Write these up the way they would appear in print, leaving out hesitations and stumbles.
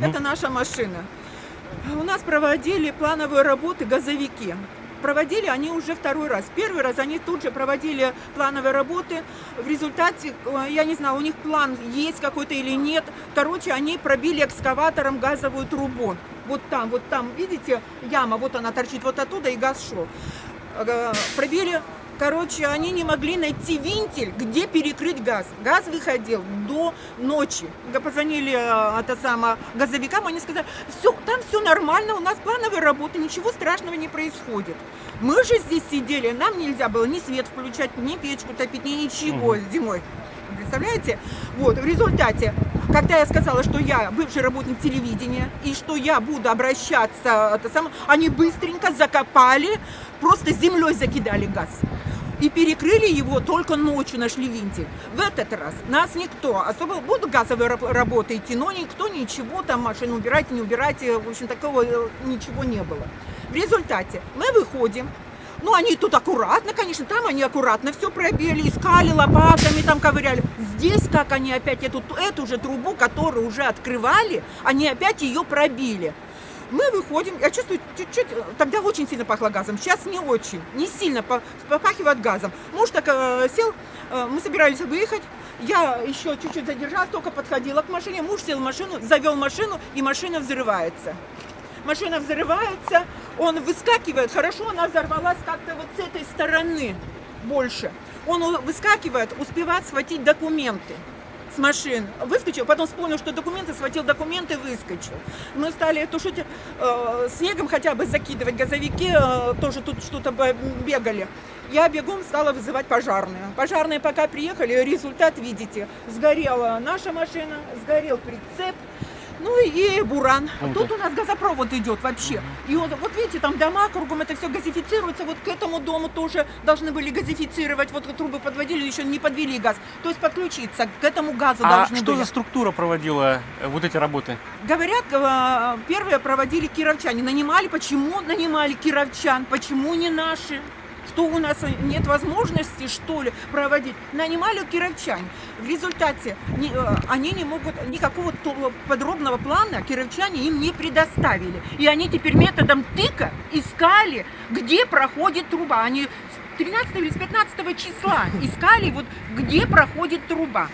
Это наша машина. У нас проводили плановые работы газовики. Проводили они уже второй раз. Первый раз они тут же проводили плановые работы. В результате, я не знаю, у них план есть какой-то или нет. Короче, они пробили экскаватором газовую трубу. Вот там, видите, яма, вот она торчит вот оттуда, и газ шел. Пробили. Короче, они не могли найти винтель, где перекрыть газ. Газ выходил до ночи. Позвонили газовикам, они сказали, все, там все нормально, у нас плановые работы, ничего страшного не происходит. Мы же здесь сидели, нам нельзя было ни свет включать, ни печку топить, ни ничего зимой. Представляете? Вот, в результате, когда я сказала, что я бывший работник телевидения, и что я буду обращаться, они быстренько закопали, просто землей закидали газ. И перекрыли его, только ночью нашли винтель. В этот раз нас никто, особо будут газовые работы идти, но никто ничего, там машину убирайте, не убирайте, в общем, такого ничего не было. В результате мы выходим, ну они тут аккуратно, конечно, там они аккуратно все пробили, искали лопатами, там ковыряли. Здесь, как они опять эту же трубу, которую уже открывали, они опять ее пробили. Мы выходим, я чувствую, чуть-чуть, тогда очень сильно пахло газом, сейчас не очень, не сильно попахивает газом. Муж так сел, мы собирались выехать, я еще чуть-чуть задержалась, только подходила к машине, муж сел в машину, завел машину, и машина взрывается. Машина взрывается, он выскакивает, хорошо, она взорвалась как-то вот с этой стороны больше. Он выскакивает, успевает схватить документы с машин, выскочил, потом вспомнил, что документы, схватил документы, выскочил. Мы стали тушить снегом, хотя бы закидывать, газовики тоже тут что-то бегали. Я бегом стала вызывать пожарные. Пожарные пока приехали, результат видите, сгорела наша машина, сгорел прицеп. Ну и буран. Тут у нас газопровод идет вообще. И вот видите, там дома кругом, это все газифицируется. Вот к этому дому тоже должны были газифицировать. Вот трубы подводили, еще не подвели газ. То есть подключиться к этому газу должны были. А что за структура проводила вот эти работы? Говорят, первые проводили кировчане. Нанимали, почему нанимали кировчан? Почему не наши? Что у нас нет возможности, что ли, проводить? Нанимали кировчан. В результате они не могут, никакого подробного плана кировчане им не предоставили. И они теперь методом тыка искали, где проходит труба. Они с 13 или с 15 числа искали, вот, где проходит труба.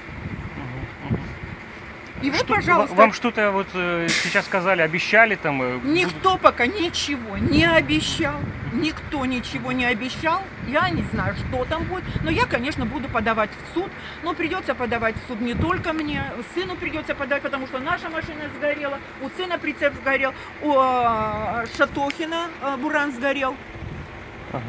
И вот, пожалуйста. Вам что-то вот сейчас сказали, обещали там? Никто пока ничего не обещал. Никто ничего не обещал. Я не знаю, что там будет. Но я, конечно, буду подавать в суд. Но придется подавать в суд не только мне. Сыну придется подавать, потому что наша машина сгорела. У сына прицеп сгорел. У Шатохина буран сгорел. Ага.